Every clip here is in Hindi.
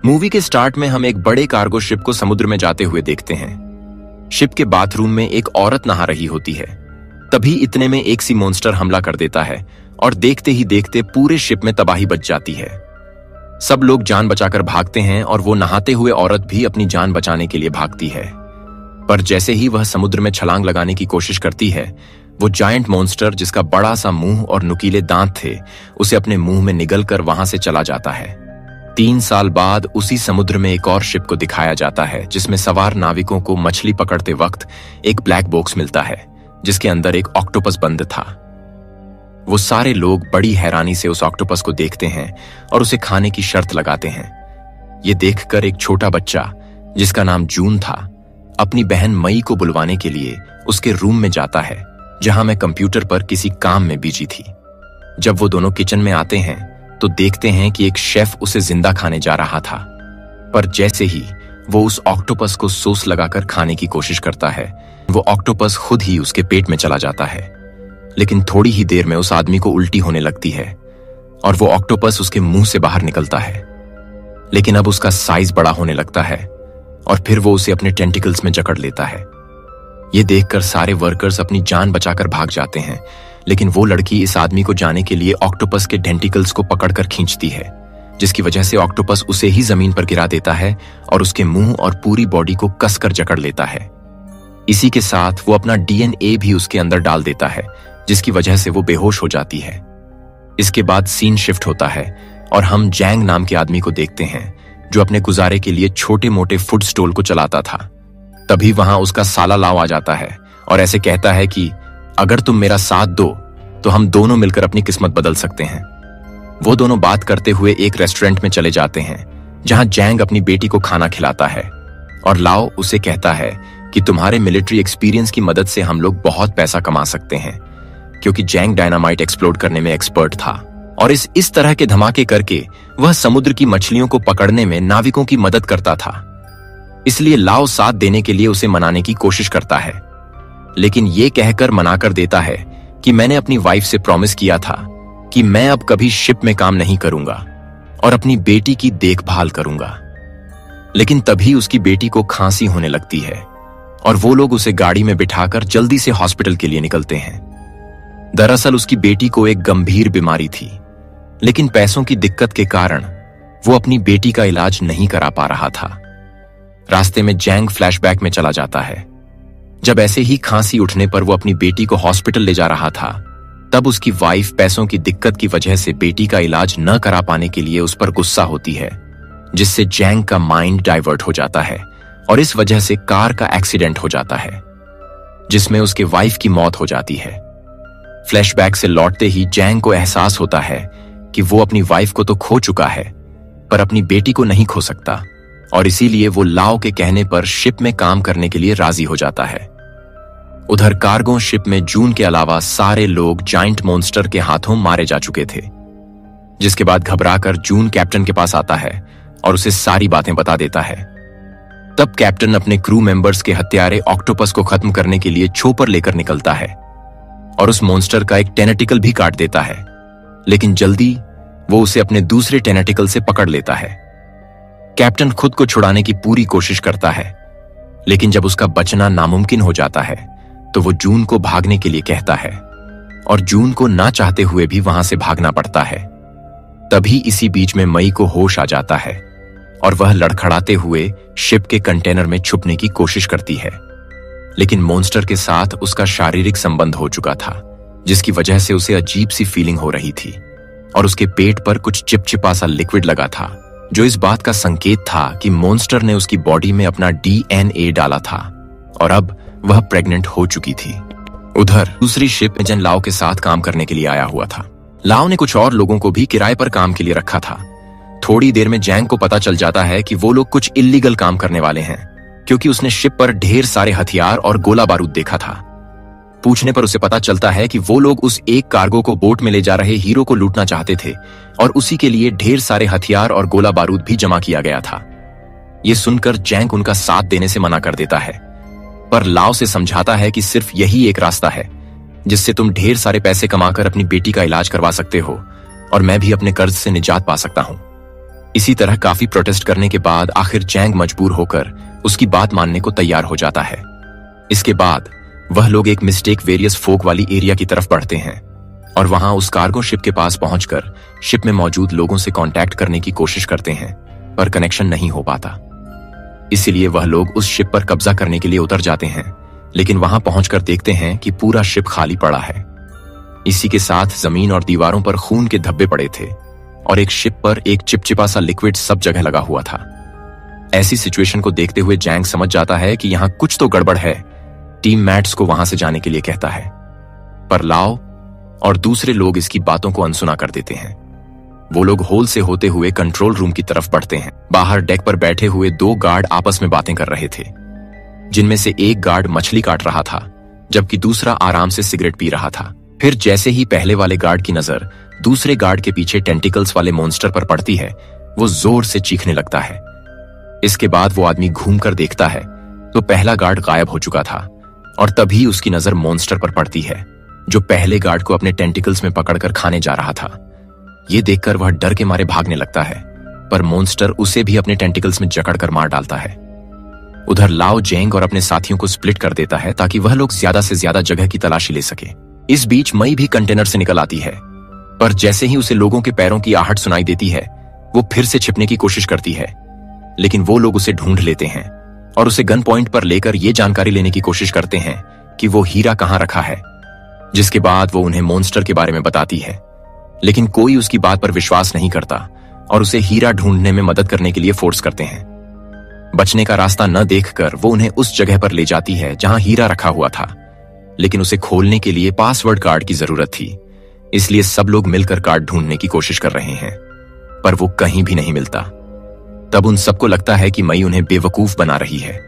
मूवी के स्टार्ट में हम एक बड़े कार्गो शिप को समुद्र में जाते हुए देखते हैं। शिप के बाथरूम में एक औरत नहा रही होती है। तभी इतने में एक सी मॉन्स्टर हमला कर देता है और देखते ही देखते पूरे शिप में तबाही बच जाती है। सब लोग जान बचाकर भागते हैं और वो नहाते हुए औरत भी अपनी जान बचाने के लिए भागती है। पर जैसे ही वह समुद्र में छलांग लगाने की कोशिश करती है, वो जायंट मॉन्स्टर जिसका बड़ा सा मुंह और नुकीले दांत थे, उसे अपने मुंह में निगलकर वहां से चला जाता है। 3 साल बाद उसी समुद्र में एक और शिप को दिखाया जाता है, जिसमें सवार नाविकों को मछली पकड़ते वक्त एक ब्लैक बॉक्स मिलता है, जिसके अंदर एक ऑक्टोपस बंद था। वो सारे लोग बड़ी हैरानी से उस ऑक्टोपस को देखते हैं और उसे खाने की शर्त लगाते हैं। ये देखकर एक छोटा बच्चा, जिसका नाम जून था, अपनी बहन मई को बुलवाने के लिए उसके रूम में जाता है, जहां मैं कंप्यूटर पर किसी काम में बिजी थी। जब वो दोनों किचन में आते हैं तो देखते हैं कि एक शेफ उसे जिंदा खाने जा रहा था। पर जैसे ही वो उस ऑक्टोपस को सॉस लगाकर खाने की कोशिश करता है, वो ऑक्टोपस खुद ही उसके पेट में चला जाता है। लेकिन थोड़ी ही देर में उस आदमी को उल्टी होने लगती है और वो ऑक्टोपस उसके मुंह से बाहर निकलता है। लेकिन अब उसका साइज बड़ा होने लगता है और फिर वो उसे अपने टेंटिकल्स में जकड़ लेता है। ये देखकर सारे वर्कर्स अपनी जान बचाकर भाग जाते हैं, लेकिन वो लड़की इस आदमी को जाने के लिए ऑक्टोपस के टेंटिकल्स को पकड़कर खींचती है, जिसकी वजह से ऑक्टोपस उसे ही जमीन पर गिरा देता है और उसके मुंह और पूरी बॉडी को कसकर जकड़ लेता है। इसी के साथ वो अपना DNA भी उसके अंदर डाल देता है, जिसकी वजह से वो बेहोश हो जाती है। इसके बाद सीन शिफ्ट होता है और हम जैंग नाम के आदमी को देखते हैं, जो अपने गुजारे के लिए छोटे मोटे फूड स्टॉल को चलाता था। तभी वहां उसका साला लाओ आ जाता है और ऐसे कहता है कि अगर तुम मेरा साथ दो तो हम दोनों मिलकर अपनी किस्मत बदल सकते हैं। वो दोनों बात करते हुए एक रेस्टोरेंट में चले जाते हैं, जहां जैंग अपनी बेटी को खाना खिलाता है और लाओ उसे कहता है कि तुम्हारे मिलिट्री एक्सपीरियंस की मदद से हम लोग बहुत पैसा कमा सकते हैं, क्योंकि जैंग डायनामाइट एक्सप्लोड करने में एक्सपर्ट था और इस तरह के धमाके करके वह समुद्र की मछलियों को पकड़ने में नाविकों की मदद करता था। इसलिए लाओ साथ देने के लिए उसे मनाने की कोशिश करता है, लेकिन ये कहकर मना कर देता है कि मैंने अपनी वाइफ से प्रॉमिस किया था कि मैं अब कभी शिप में काम नहीं करूंगा और अपनी बेटी की देखभाल करूंगा। लेकिन तभी उसकी बेटी को खांसी होने लगती है और वो लोग उसे गाड़ी में बिठाकर जल्दी से हॉस्पिटल के लिए निकलते हैं। दरअसल उसकी बेटी को एक गंभीर बीमारी थी, लेकिन पैसों की दिक्कत के कारण वो अपनी बेटी का इलाज नहीं करा पा रहा था। रास्ते में जैंग फ्लैशबैक में चला जाता है। जब ऐसे ही खांसी उठने पर वो अपनी बेटी को हॉस्पिटल ले जा रहा था, तब उसकी वाइफ पैसों की दिक्कत की वजह से बेटी का इलाज न करा पाने के लिए उस पर गुस्सा होती है, जिससे जैंग का माइंड डाइवर्ट हो जाता है और इस वजह से कार का एक्सीडेंट हो जाता है, जिसमें उसके वाइफ की मौत हो जाती है। फ्लैशबैक से लौटते ही जैंग को एहसास होता है कि वो अपनी वाइफ को तो खो चुका है, पर अपनी बेटी को नहीं खो सकता, और इसीलिए वो लाओ के कहने पर शिप में काम करने के लिए राजी हो जाता है। उधर कार्गो शिप में जून के अलावा सारे लोग जायंट मॉन्स्टर के हाथों मारे जा चुके थे, जिसके बाद घबराकर जून कैप्टन के पास आता है और उसे सारी बातें बता देता है। तब कैप्टन अपने क्रू मेंबर्स के हत्यारे ऑक्टोपस को खत्म करने के लिए चोपर लेकर निकलता है और उस मॉन्स्टर का एक टेनेटिकल भी काट देता है, लेकिन जल्दी वो उसे अपने दूसरे टेनेटिकल से पकड़ लेता है। कैप्टन खुद को छुड़ाने की पूरी कोशिश करता है, लेकिन जब उसका बचना नामुमकिन हो जाता है तो वो जून को भागने के लिए कहता है और जून को ना चाहते हुए भी वहां से भागना पड़ता है। तभी इसी बीच में मई को होश आ जाता है और वह लड़खड़ाते हुए शिप के कंटेनर में छुपने की कोशिश करती है, लेकिन मॉन्स्टर के साथ उसका शारीरिक संबंध हो चुका था, जिसकी वजह से उसे अजीब सी फीलिंग हो रही थी और उसके पेट पर कुछ चिपचिपा सा लिक्विड लगा था, जो इस बात का संकेत था कि मॉन्स्टर ने उसकी बॉडी में अपना DNA डाला था और अब वह प्रेग्नेंट हो चुकी थी। उधर दूसरी शिप में जन लाओ के साथ काम करने के लिए आया हुआ था। लाओ ने कुछ और लोगों को भी किराए पर काम के लिए रखा था। थोड़ी देर में जैंग को पता चल जाता है कि वो लोग कुछ इल्लीगल काम करने वाले हैं, क्योंकि उसने शिप पर ढेर सारे हथियार और गोला बारूद देखा था। पूछने पर उसे पता चलता है कि वो लोग उस एक कार्गो को बोट में ले जा रहे हीरो को लूटना चाहते थे और उसी के लिए ढेर सारे हथियार और गोला बारूद भी जमा किया गया था। ये सुनकर जैंग उनका साथ देने से मना कर देता है, पर लाओ से समझाता है कि सिर्फ यही एक रास्ता है जिससे तुम ढेर सारे पैसे कमाकर अपनी बेटी का इलाज करवा सकते हो और मैं भी अपने कर्ज से निजात पा सकता हूं। इसी तरह काफी प्रोटेस्ट करने के बाद आखिर जैंग मजबूर होकर उसकी बात मानने को तैयार हो जाता है। इसके बाद वह लोग एक मिस्टेक वेरियस फोक वाली एरिया की तरफ बढ़ते हैं और वहां उस कार्गो शिप के पास पहुंचकर शिप में मौजूद लोगों से कांटेक्ट करने की कोशिश करते हैं, पर कनेक्शन नहीं हो पाता। इसलिए वह लोग उस शिप पर कब्जा करने के लिए उतर जाते हैं, लेकिन वहां पहुंचकर देखते हैं कि पूरा शिप खाली पड़ा है। इसी के साथ जमीन और दीवारों पर खून के धब्बे पड़े थे और एक शिप पर एक चिपचिपा सा लिक्विड सब जगह लगा हुआ था। ऐसी सिचुएशन को देखते हुए जैंग समझ जाता है कि यहां कुछ तो गड़बड़ है। टीम मैट्स को वहां से जाने के लिए कहता है, पर लाओ और दूसरे लोग इसकी बातों को अनसुना कर देते हैं। वो लोग होल से होते हुए कंट्रोल रूम की तरफ बढ़ते हैं। बाहर डेक पर बैठे हुए 2 गार्ड आपस में बातें कर रहे थे, जिनमें से एक गार्ड मछली काट रहा था जबकि दूसरा आराम से सिगरेट पी रहा था। फिर जैसे ही पहले वाले गार्ड की नजर दूसरे गार्ड के पीछे टेंटिकल्स वाले मॉन्स्टर पर पड़ती है, वो जोर से चीखने लगता है। इसके बाद वो आदमी घूमकर देखता है तो पहला गार्ड गायब हो चुका था और तभी उसकी नजर मॉन्स्टर पर पड़ती है, जो पहले गार्ड को अपने टेंटिकल्स में पकड़कर खाने जा रहा था। ये देखकर वह डर के मारे भागने लगता है, पर मॉन्स्टर उसे भी अपने टेंटिकल्स में जकड़कर मार डालता है। उधर लाओ जैंग और अपने साथियों को स्प्लिट कर देता है ताकि वह लोग ज्यादा से ज्यादा जगह की तलाशी ले सके। इस बीच मई भी कंटेनर से निकल आती है, पर जैसे ही उसे लोगों के पैरों की आहट सुनाई देती है, वो फिर से छिपने की कोशिश करती है, लेकिन वो लोग उसे ढूंढ लेते हैं और उसे गन पॉइंट पर लेकर ये जानकारी लेने की कोशिश करते हैं कि वो हीरा कहां रखा है। जिसके बाद वो उन्हें मॉन्स्टर के बारे में बताती है, लेकिन कोई उसकी बात पर विश्वास नहीं करता और उसे हीरा ढूंढने में मदद करने के लिए फोर्स करते हैं। बचने का रास्ता न देखकर वो उन्हें उस जगह पर ले जाती है जहां हीरा रखा हुआ था, लेकिन उसे खोलने के लिए पासवर्ड कार्ड की जरूरत थी। इसलिए सब लोग मिलकर कार्ड ढूंढने की कोशिश कर रहे हैं, पर वो कहीं भी नहीं मिलता। तब उन सबको लगता है कि मई उन्हें बेवकूफ बना रही है।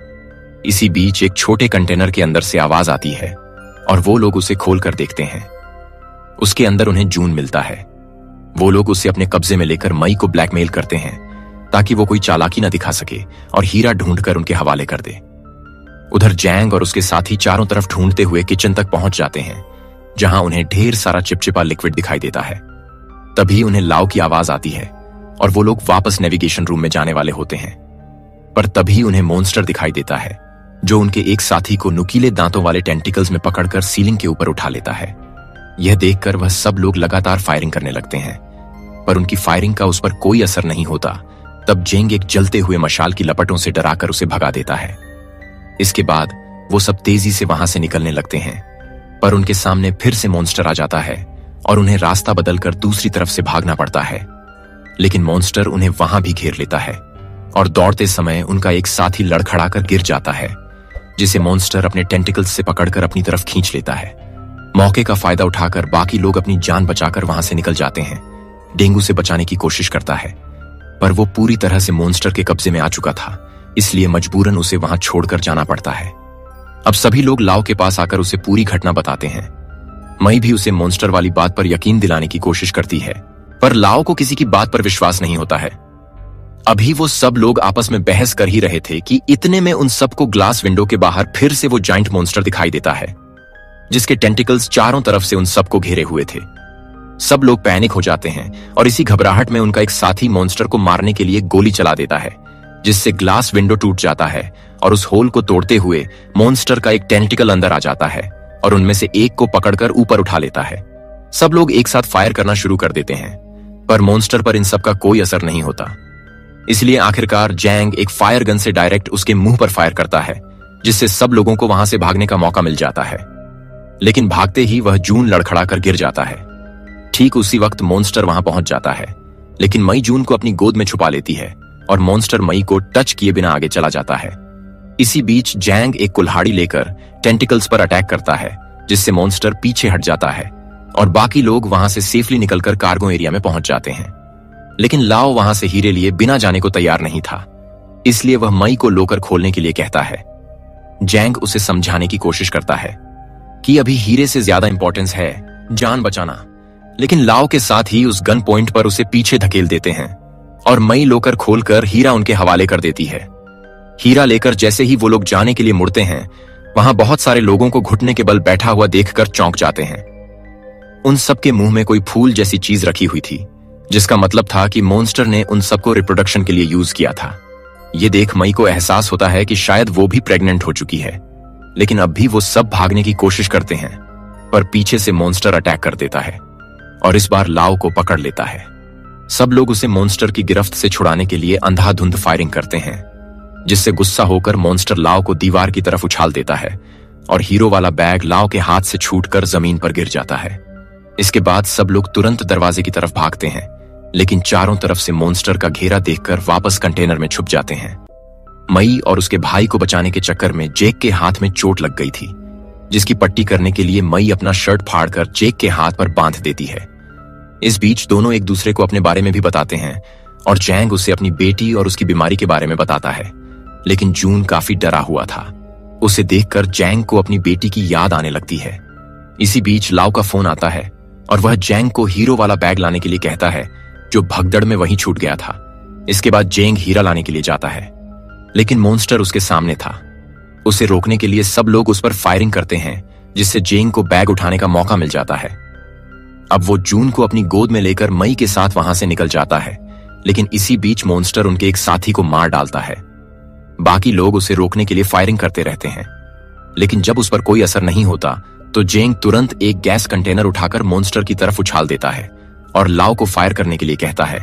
इसी बीच एक छोटे कंटेनर के अंदर से आवाज आती है और वो लोग उसे खोलकर देखते हैं। उसके अंदर उन्हें जून मिलता है। वो लोग उसे अपने कब्जे में लेकर मई को ब्लैकमेल करते हैं ताकि वो कोई चालाकी न दिखा सके और हीरा ढूंढकर उनके हवाले कर दे। उधर जैंग और उसके साथी चारों तरफ ढूंढते हुए किचन तक पहुंच जाते हैं, जहां उन्हें ढेर सारा चिपचिपा लिक्विड दिखाई देता है। तभी उन्हें लाओ की आवाज आती है और वो लोग वापस नेविगेशन रूम में जाने वाले होते हैं, पर तभी उन्हें मॉन्स्टर दिखाई देता है, जो उनके एक साथी को नुकीले दांतों वाले टेंटिकल्स में पकड़कर सीलिंग के ऊपर उठा लेता है। यह देखकर वह सब लोग लगातार फायरिंग करने लगते हैं, पर उनकी फायरिंग का उस पर कोई असर नहीं होता। तब जेंग एक जलते हुए मशाल की लपटों से डराकर उसे भगा देता है। इसके बाद वो सब तेजी से वहां से निकलने लगते हैं, पर उनके सामने फिर से मॉन्स्टर आ जाता है और उन्हें रास्ता बदलकर दूसरी तरफ से भागना पड़ता है। लेकिन मॉन्स्टर उन्हें वहां भी घेर लेता है और दौड़ते समय उनका एक साथी लड़खड़ाकर गिर जाता है, जिसे मॉन्स्टर अपने टेंटिकल्स से पकड़कर अपनी तरफ खींच लेता है। मौके का फायदा उठाकर बाकी लोग अपनी जान बचाकर वहां से निकल जाते हैं। डेंगू से बचाने की कोशिश करता है, पर वो पूरी तरह से मॉन्स्टर के कब्जे में आ चुका था, इसलिए मजबूरन उसे वहां छोड़कर जाना पड़ता है। अब सभी लोग लाओ के पास आकर उसे पूरी घटना बताते हैं। मई भी उसे मॉन्स्टर वाली बात पर यकीन दिलाने की कोशिश करती है, पर लाओ को किसी की बात पर विश्वास नहीं होता है। अभी वो सब लोग आपस में बहस कर ही रहे थे कि इतने में उन सबको ग्लास विंडो के बाहर फिर से वो जाइंट मॉन्स्टर दिखाई देता है, जिसके टेंटिकल्स चारों तरफ से उन सबको घेरे हुए थे। सब लोग पैनिक हो जाते हैं और इसी घबराहट में उनका एक साथी मॉन्स्टर को मारने के लिए गोली चला देता है, जिससे ग्लास विंडो टूट जाता है और उस होल को तोड़ते हुए मॉन्स्टर का एक टेंटिकल अंदर आ जाता है और उनमें से एक को पकड़कर ऊपर उठा लेता है। सब लोग एक साथ फायर करना शुरू कर देते हैं, पर मॉन्स्टर पर इन सब का कोई असर नहीं होता। इसलिए आखिरकार जैंग एक फायर गन से डायरेक्ट उसके मुंह पर फायर करता है, जिससे सब लोगों को वहां से भागने का मौका मिल जाता है। लेकिन भागते ही वह जून लड़खड़ाकर गिर जाता है। ठीक उसी वक्त मॉन्स्टर वहां पहुंच जाता है, लेकिन मई जून को अपनी गोद में छुपा लेती है और मॉन्स्टर मई को टच किए बिना आगे चला जाता है। इसी बीच जैंग एक कुल्हाड़ी लेकर टेंटिकल्स पर अटैक करता है, जिससे मॉन्स्टर पीछे हट जाता है और बाकी लोग वहां से सेफली निकलकर कार्गो एरिया में पहुंच जाते हैं। लेकिन लाओ वहां से हीरे लिए बिना जाने को तैयार नहीं था, इसलिए वह मई को लोकर खोलने के लिए कहता है। जैंग उसे समझाने की कोशिश करता है कि अभी हीरे से ज्यादा इंपॉर्टेंस है जान बचाना, लेकिन लाओ के साथ ही उस गन पॉइंट पर उसे पीछे धकेल देते हैं और मई लोकर खोलकर हीरा उनके हवाले कर देती है। हीरा लेकर जैसे ही वो लोग जाने के लिए मुड़ते हैं, वहां बहुत सारे लोगों को घुटने के बल बैठा हुआ देखकर चौंक जाते हैं। उन सबके मुंह में कोई फूल जैसी चीज रखी हुई थी, जिसका मतलब था कि मॉन्स्टर ने उन सबको रिप्रोडक्शन के लिए यूज किया था। ये देख मई को एहसास होता है कि शायद वो भी प्रेग्नेंट हो चुकी है, लेकिन अब भी वो सब भागने की कोशिश करते हैं, पर पीछे से मॉन्स्टर अटैक कर देता है और इस बार लाओ को पकड़ लेता है। सब लोग उसे मॉन्स्टर की गिरफ्त से छुड़ाने के लिए अंधाधुंध फायरिंग करते हैं, जिससे गुस्सा होकर मॉन्स्टर लाओ को दीवार की तरफ उछाल देता है और हीरो वाला बैग लाओ के हाथ से छूटकर जमीन पर गिर जाता है। इसके बाद सब लोग तुरंत दरवाजे की तरफ भागते हैं, लेकिन चारों तरफ से मॉन्स्टर का घेरा देखकर वापस कंटेनर में छुप जाते हैं। मई और उसके भाई को बचाने के चक्कर में जेक के हाथ में चोट लग गई थी, जिसकी पट्टी करने के लिए मई अपना शर्ट फाड़कर जेक के हाथ पर बांध देती है। इस बीच दोनों एक दूसरे को अपने बारे में भी बताते हैं और जैंग उसे अपनी बेटी और उसकी बीमारी के बारे में बताता है, लेकिन जून काफी डरा हुआ था। उसे देखकर जैंग को अपनी बेटी की याद आने लगती है। इसी बीच लाओ का फोन आता है और वह जैंग को हीरो वाला बैग लाने के लिए कहता है, जो भगदड़ में वहीं छूट गया था। इसके बाद जैंग हीरा लाने के लिए जाता है, लेकिन मॉन्स्टर उसके सामने था। उसे रोकने के लिए सब लोग उस पर फायरिंग करते हैं, जिससे जैंग को बैग उठाने का मौका मिल जाता है। अब वो जून को अपनी गोद में लेकर मई के साथ वहां से निकल जाता है, लेकिन इसी बीच मॉन्स्टर उनके एक साथी को मार डालता है। बाकी लोग उसे रोकने के लिए फायरिंग करते रहते हैं, लेकिन जब उस पर कोई असर नहीं होता तो जैंग तुरंत एक गैस कंटेनर उठाकर मॉन्स्टर की तरफ उछाल देता है और लाओ को फायर करने के लिए कहता है।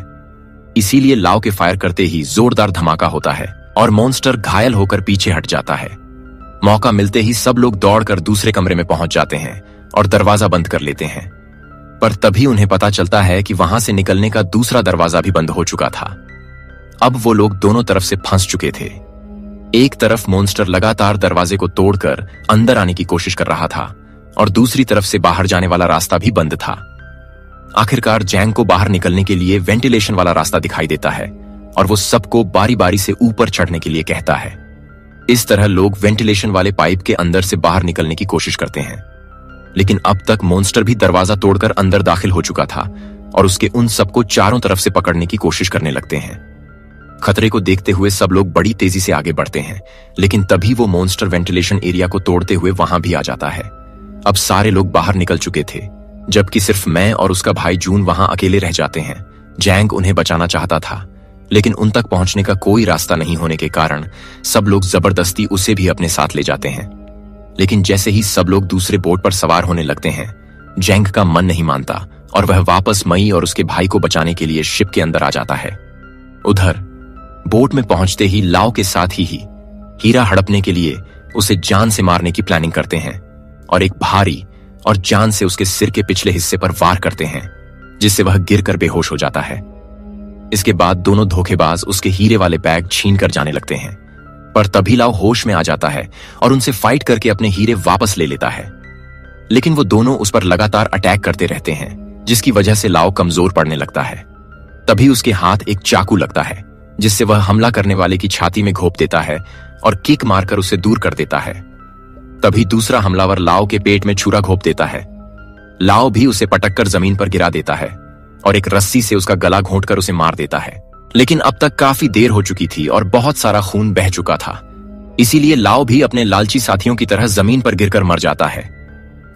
इसीलिए लाओ के फायर करते ही जोरदार धमाका होता है और मॉन्स्टर घायल होकर पीछे हट जाता है। मौका मिलते ही सब लोग दौड़कर दूसरे कमरे में पहुंच जाते हैं और दरवाजा बंद कर लेते हैं, पर तभी उन्हें पता चलता है कि वहां से निकलने का दूसरा दरवाजा भी बंद हो चुका था। अब वो लोग दोनों तरफ से फंस चुके थे। एक तरफ मॉन्स्टर लगातार दरवाजे को तोड़कर अंदर आने की कोशिश कर रहा था और दूसरी तरफ से बाहर जाने वाला रास्ता भी बंद था। आखिरकार जैंग को बाहर निकलने के लिए वेंटिलेशन वाला रास्ता दिखाई देता है और वो सबको बारी बारी से ऊपर चढ़ने के लिए कहता है। इस तरह लोग वेंटिलेशन वाले पाइप के अंदर से बाहर निकलने की कोशिश करते हैं, लेकिन अब तक मॉन्स्टर भी दरवाजा तोड़कर अंदर दाखिल हो चुका था और उसके उन सबको चारों तरफ से पकड़ने की कोशिश करने लगते हैं। खतरे को देखते हुए सब लोग बड़ी तेजी से आगे बढ़ते हैं, लेकिन तभी वो मॉन्स्टर वेंटिलेशन एरिया को तोड़ते हुए वहां भी आ जाता है। अब सारे लोग बाहर निकल चुके थे, जबकि सिर्फ मैं और उसका भाई जून वहां अकेले रह जाते हैं। जैंग उन्हें बचाना चाहता था, लेकिन उन तक पहुंचने का कोई रास्ता नहीं होने के कारण सब लोग जबरदस्ती उसे भी अपने साथ ले जाते हैं। लेकिन जैसे ही सब लोग दूसरे बोट पर सवार होने लगते हैं, जैंग का मन नहीं मानता और वह वापस मई और उसके भाई को बचाने के लिए शिप के अंदर आ जाता है। उधर बोट में पहुंचते ही लाओ के साथ ही हीरा हड़पने के लिए उसे जान से मारने की प्लानिंग करते हैं और एक भारी और जान से उसके सिर के पिछले हिस्से पर वार करते हैं, जिससे वह गिरकर बेहोश हो जाता है। इसके बाद दोनों धोखेबाज उसके हीरे वाले बैग छीन कर जाने लगते हैं, पर तभी लाओ होश में आ जाता है और उनसे फाइट करके अपने हीरे वापस ले लेता है। लेकिन वो दोनों उस पर लगातार अटैक करते रहते हैं, जिसकी वजह से लाओ कमजोर पड़ने लगता है। तभी उसके हाथ एक चाकू लगता है, जिससे वह हमला करने वाले की छाती में घोंप देता है और किक मारकर उसे दूर कर देता है। तभी दूसरा हमलावर लाओ के पेट में छुरा घोंप देता है। लाओ भी उसे पटककर जमीन पर गिरा देता है और एक रस्सी से उसका गला घोंटकर उसे मार देता है। लेकिन अब तक काफी देर हो चुकी थी और बहुत सारा खून बह चुका था, इसीलिए लाओ भी अपने लालची साथियों की तरह जमीन पर गिरकर मर जाता है।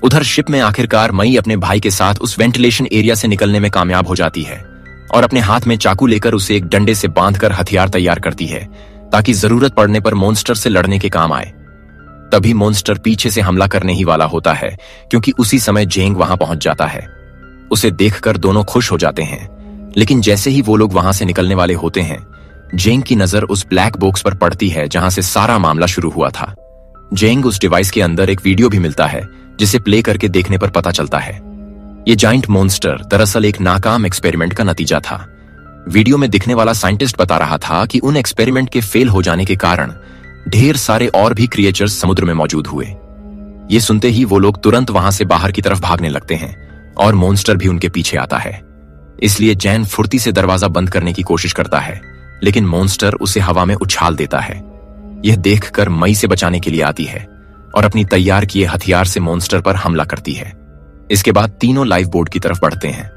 उधर शिप में आखिरकार मई अपने भाई के साथ उस वेंटिलेशन एरिया से निकलने में कामयाब हो जाती है और अपने हाथ में चाकू लेकर उसे एक डंडे से बांधकर हथियार तैयार करती है, ताकि जरूरत पड़ने पर मॉन्स्टर से लड़ने के काम आए। तभी मॉन्स्टर पीछे से हमला करने ही वाला होता है, क्योंकि उसी समय जेंग वहां पहुंच जाता है। उसे देखकर दोनों खुश हो जाते हैं, लेकिन जैसे ही वो लोग वहां से निकलने वाले होते हैं, जेंग की नजर उस ब्लैक बॉक्स पर पड़ती है जहां से सारा मामला शुरू हुआ था। जेंग उस डिवाइस के अंदर एक वीडियो भी मिलता है, जिसे प्ले करके देखने पर पता चलता है ये जाइंट मॉन्स्टर दरअसल एक नाकाम एक्सपेरिमेंट का नतीजा था। वीडियो में दिखने वाला साइंटिस्ट बता रहा था कि उन एक्सपेरिमेंट के फेल हो जाने के कारण ढेर सारे और भी क्रिएचर्स समुद्र में मौजूद हुए। ये सुनते ही वो लोग तुरंत वहां से बाहर की तरफ भागने लगते हैं और मॉन्स्टर भी उनके पीछे आता है। इसलिए जैन फुर्ती से दरवाजा बंद करने की कोशिश करता है, लेकिन मॉन्स्टर उसे हवा में उछाल देता है। यह देखकर मई से बचाने के लिए आती है और अपनी तैयार किए हथियार से मॉन्स्टर पर हमला करती है। इसके बाद तीनों लाइफ बोट की तरफ बढ़ते हैं।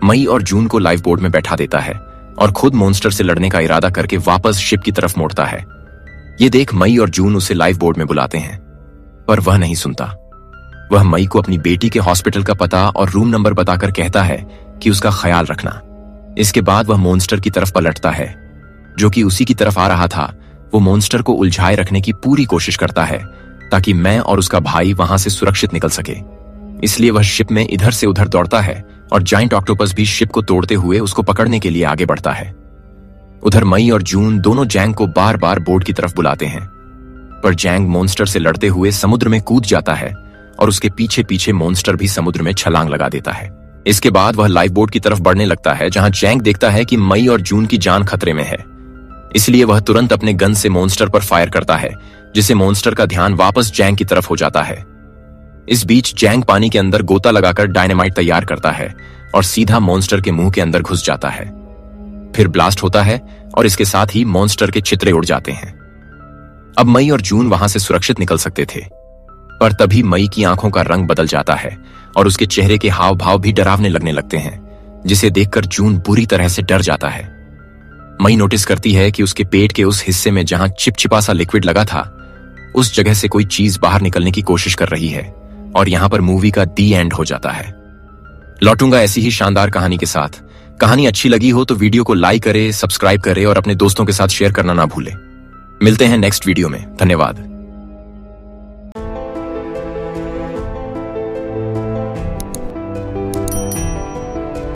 मई और जून को लाइफ बोट में बैठा देता है और खुद मॉन्स्टर से लड़ने का इरादा करके वापस शिप की तरफ मोड़ता है। ये देख मई और जून उसे लाइफ बोट में बुलाते हैं, पर वह नहीं सुनता। वह मई को अपनी बेटी के हॉस्पिटल का पता और रूम नंबर बताकर कहता है कि उसका ख्याल रखना। इसके बाद वह मॉन्स्टर की तरफ पलटता है, जो कि उसी की तरफ आ रहा था। वो मॉन्स्टर को उलझाए रखने की पूरी कोशिश करता है ताकि मैं और उसका भाई वहां से सुरक्षित निकल सके। इसलिए वह शिप में इधर से उधर दौड़ता है और जाइंट ऑक्टोपस भी शिप को तोड़ते हुए उसको पकड़ने के लिए आगे बढ़ता है। उधर मई और जून दोनों जैंग को बार बार बोट की तरफ बुलाते हैं, पर जैंग मॉन्स्टर से लड़ते हुए समुद्र में कूद जाता है और उसके पीछे पीछे मॉन्स्टर भी समुद्र में छलांग लगा देता है। इसके बाद वह लाइफ बोट की तरफ बढ़ने लगता है, जहां जैंग देखता है कि मई और जून की जान खतरे में है। इसलिए वह तुरंत अपने गन से मॉन्स्टर पर फायर करता है, जिससे मॉन्स्टर का ध्यान वापस जैंग की तरफ हो जाता है। इस बीच जैंग पानी के अंदर गोता लगाकर डायनामाइट तैयार करता है और सीधा मॉन्स्टर के मुंह के अंदर घुस जाता है। फिर ब्लास्ट होता है और इसके साथ ही मॉन्स्टर के चित्रे उड़ जाते हैं। अब मई और जून वहां से सुरक्षित निकल सकते थे, पर तभी मई की आंखों का रंग बदल जाता है और उसके चेहरे के हाव भाव भी डरावने लगने लगते हैं, जिसे देखकर जून बुरी तरह से डर जाता है। मई नोटिस करती है कि उसके पेट के उस हिस्से में जहां चिपचिपा सा लिक्विड लगा था, उस जगह से कोई चीज बाहर निकलने की कोशिश कर रही है और यहां पर मूवी का दी एंड हो जाता है। लौटूंगा ऐसी ही शानदार कहानी के साथ। कहानी अच्छी लगी हो तो वीडियो को लाइक करे, सब्सक्राइब करे और अपने दोस्तों के साथ शेयर करना ना भूले। मिलते हैं नेक्स्ट वीडियो में। धन्यवाद।